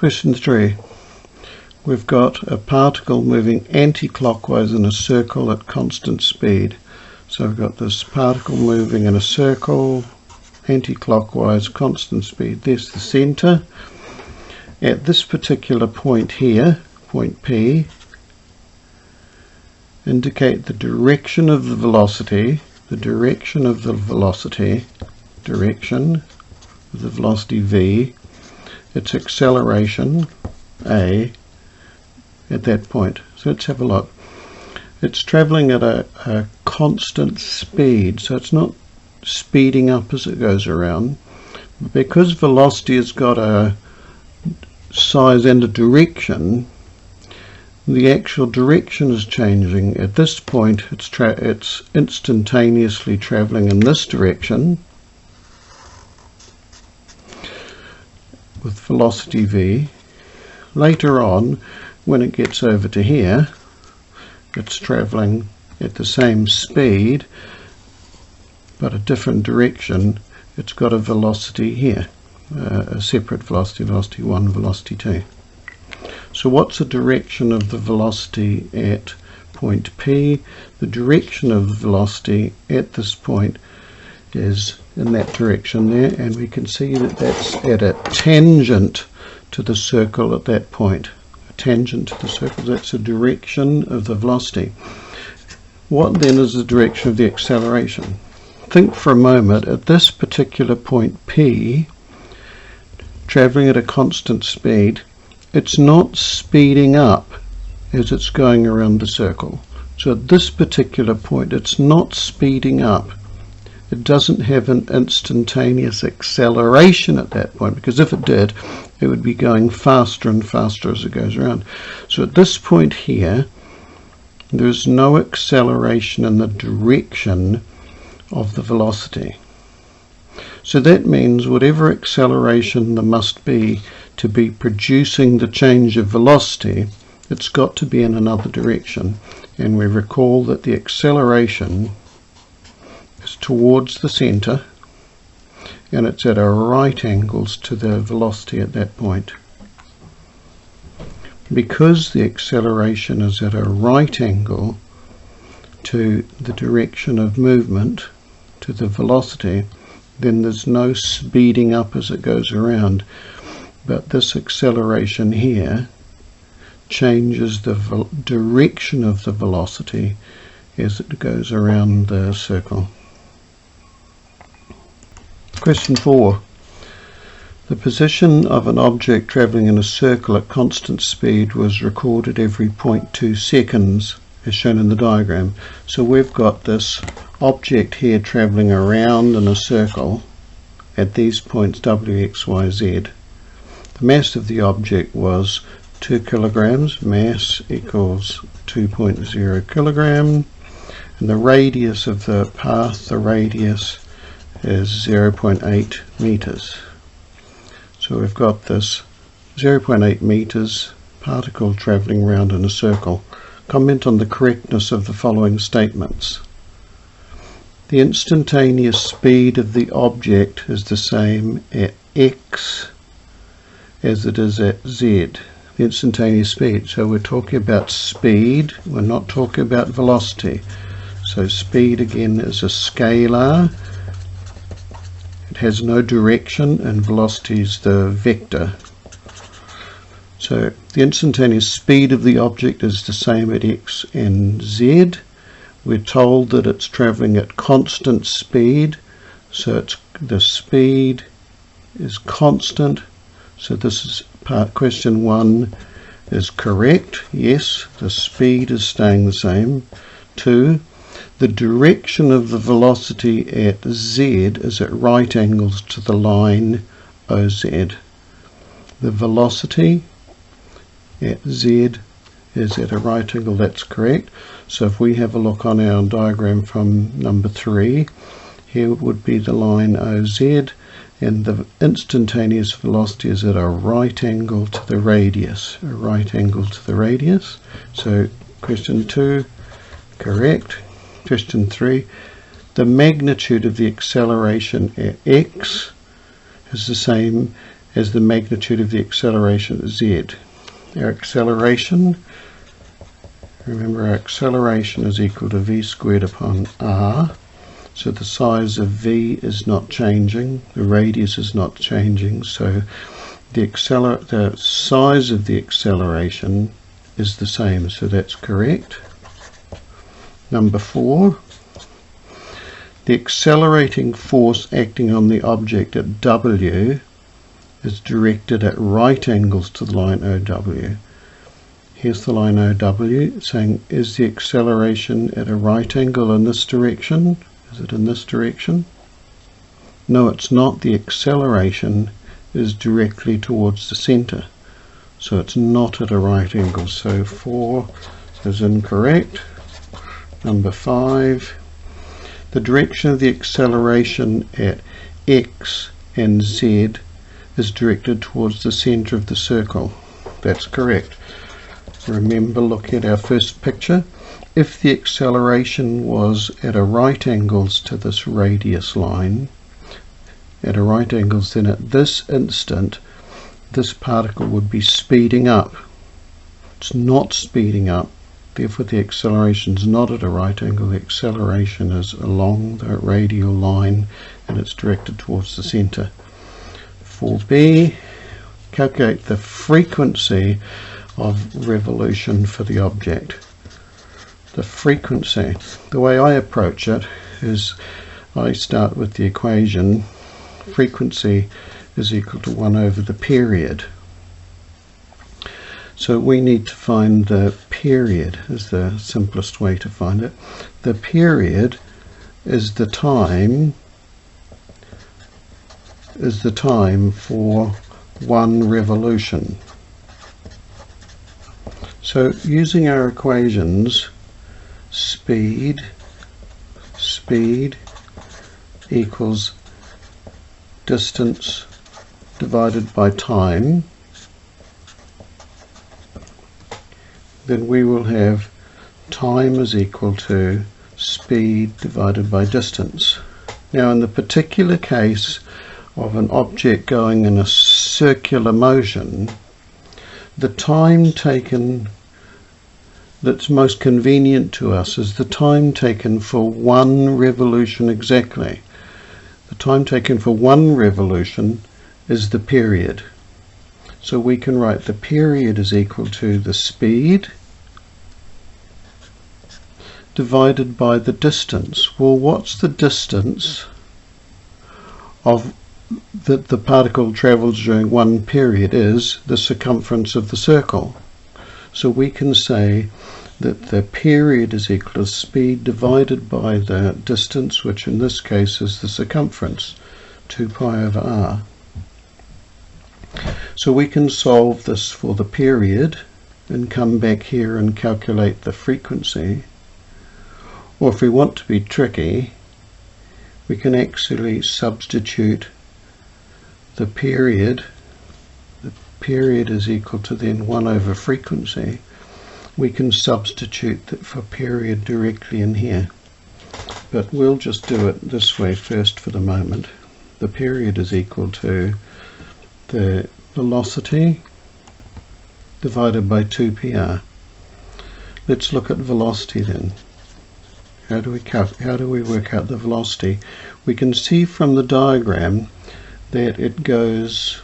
Question 3. We've got a particle moving anti-clockwise in a circle at constant speed. So we've got this particle moving in a circle, anti-clockwise, constant speed. There's the centre. At this particular point here, point P, indicate the direction of the velocity, V, its acceleration A at that point. So let's have a look. It's travelling at a constant speed, so it's not speeding up as it goes around. Because velocity has got a size and a direction, the actual direction is changing. At this point it's instantaneously travelling in this direction with velocity v. Later on, when it gets over to here, it's travelling at the same speed but a different direction. It's got a velocity here, a separate velocity, velocity 1, velocity 2. So what's the direction of the velocity at point P? The direction of the velocity at this point is in that direction there, and we can see that that's at a tangent to the circle at that point. A tangent to the circle, that's the direction of the velocity. What then is the direction of the acceleration? Think for a moment, at this particular point P, travelling at a constant speed, it's not speeding up as it's going around the circle. So at this particular point it's not speeding up. It doesn't have an instantaneous acceleration at that point, because if it did, it would be going faster and faster as it goes around. So at this point here, there's no acceleration in the direction of the velocity. So that means whatever acceleration there must be to be producing the change of velocity, it's got to be in another direction. And we recall that the acceleration is towards the centre, and it's at right angles to the velocity at that point. Because the acceleration is at a right angle to the direction of movement, to the velocity, then there's no speeding up as it goes around. But this acceleration here changes the direction of the velocity as it goes around the circle. Question 4. The position of an object travelling in a circle at constant speed was recorded every 0.2 seconds as shown in the diagram. So we've got this object here travelling around in a circle at these points W, X, Y, Z. The mass of the object was 2 kilograms, mass equals 2.0 kilogram, and the radius of the path, the radius is 0.8 meters. So we've got this 0.8 meters particle travelling around in a circle. Comment on the correctness of the following statements. The instantaneous speed of the object is the same at X as it is at Z. The instantaneous speed. So we're talking about speed, we're not talking about velocity. So speed again is a scalar. It has no direction, and velocity is the vector. So the instantaneous speed of the object is the same at X and Z. We're told that it's travelling at constant speed, so the speed is constant. So this is question 1 is correct. Yes, the speed is staying the same. 2, the direction of the velocity at Z is at right angles to the line OZ. The velocity at Z is at a right angle, that's correct. So if we have a look on our diagram from number 3, here would be the line OZ, and the instantaneous velocity is at a right angle to the radius. A right angle to the radius. So question 2, correct. Question 3, the magnitude of the acceleration at X is the same as the magnitude of the acceleration z. Our acceleration, remember our acceleration is equal to v squared upon r, so the size of v is not changing, the radius is not changing, so the size of the acceleration is the same, so that's correct. Number 4, the accelerating force acting on the object at W is directed at right angles to the line OW. Here's the line OW, saying, is the acceleration at a right angle in this direction? Is it in this direction? No, it's not. The acceleration is directly towards the center, so it's not at a right angle. So 4 is incorrect. Number 5, the direction of the acceleration at x and z is directed towards the center of the circle. That's correct. Remember, look at our first picture. If the acceleration was at a right angles to this radius line, at a right angles, then at this instant this particle would be speeding up. It's not speeding up, therefore the acceleration is not at a right angle. The acceleration is along the radial line and it's directed towards the center. 4b, calculate the frequency of revolution for the object. The frequency, the way I approach it is I start with the equation frequency is equal to 1 over the period. So we need to find the period, is the simplest way to find it. The period is the time for one revolution. So using our equations, speed equals distance divided by time, then we will have time is equal to speed divided by distance. Now in the particular case of an object going in a circular motion, the time taken that's most convenient to us is the time taken for one revolution exactly. The time taken for one revolution is the period. So we can write the period is equal to the speed divided by the distance. Well, what's the distance of that the particle travels during one period? Is the circumference of the circle. So we can say that the period is equal to speed divided by the distance, which in this case is the circumference, 2 pi over r. So we can solve this for the period and come back here and calculate the frequency. Or if we want to be tricky, we can actually substitute the period. The period is equal to then 1 over frequency. We can substitute that for period directly in here. But we'll just do it this way first for the moment. The period is equal to the velocity divided by 2pr. Let's look at velocity then. How do we work out the velocity? We can see from the diagram that it goes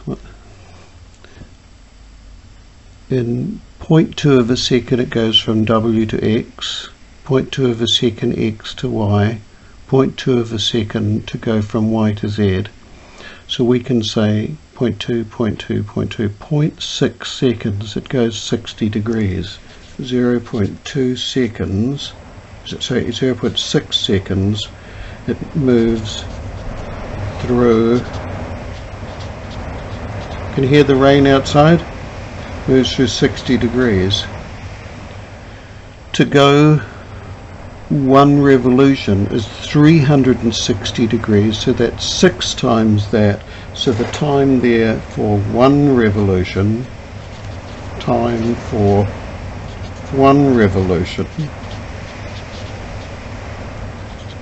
in 0.2 of a second. It goes from w to x, 0.2 of a second x to y, 0.2 of a second to go from y to z. So we can say 0.2, 0.2, 0.2, 0.6 seconds, it goes 60 degrees. 0.2 seconds, sorry, 0.6 seconds, it moves through. Can you hear the rain outside? Moves through 60 degrees. To go one revolution is 360 degrees, so that's 6 times that. So the time there for one revolution,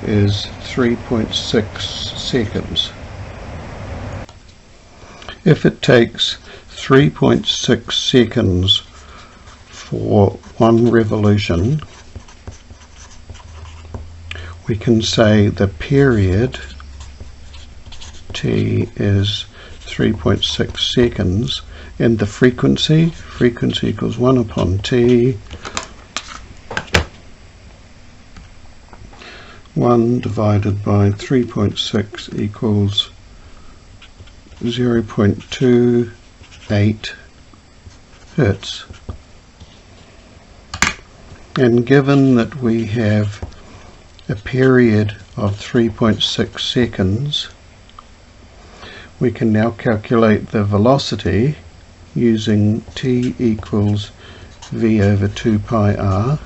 is 3.6 seconds. If it takes 3.6 seconds for one revolution, we can say the period t is 3.6 seconds, and the frequency equals 1 upon t, 1 divided by 3.6 equals 0.28 Hertz. And given that we have a period of 3.6 seconds, we can now calculate the velocity using t equals v over 2 pi r.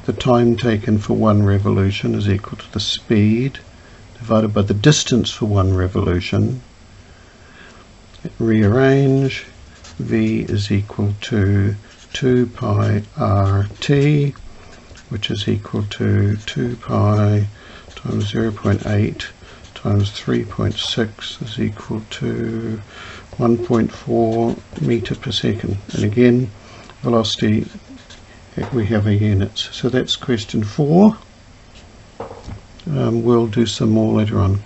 The time taken for one revolution is equal to the speed divided by the distance for one revolution. Rearrange, v is equal to 2 pi rt, which is equal to 2 pi times 0.8 times 3.6 is equal to 1.4 meter per second. And again, velocity, we have our units. So that's question 4. We'll do some more later on.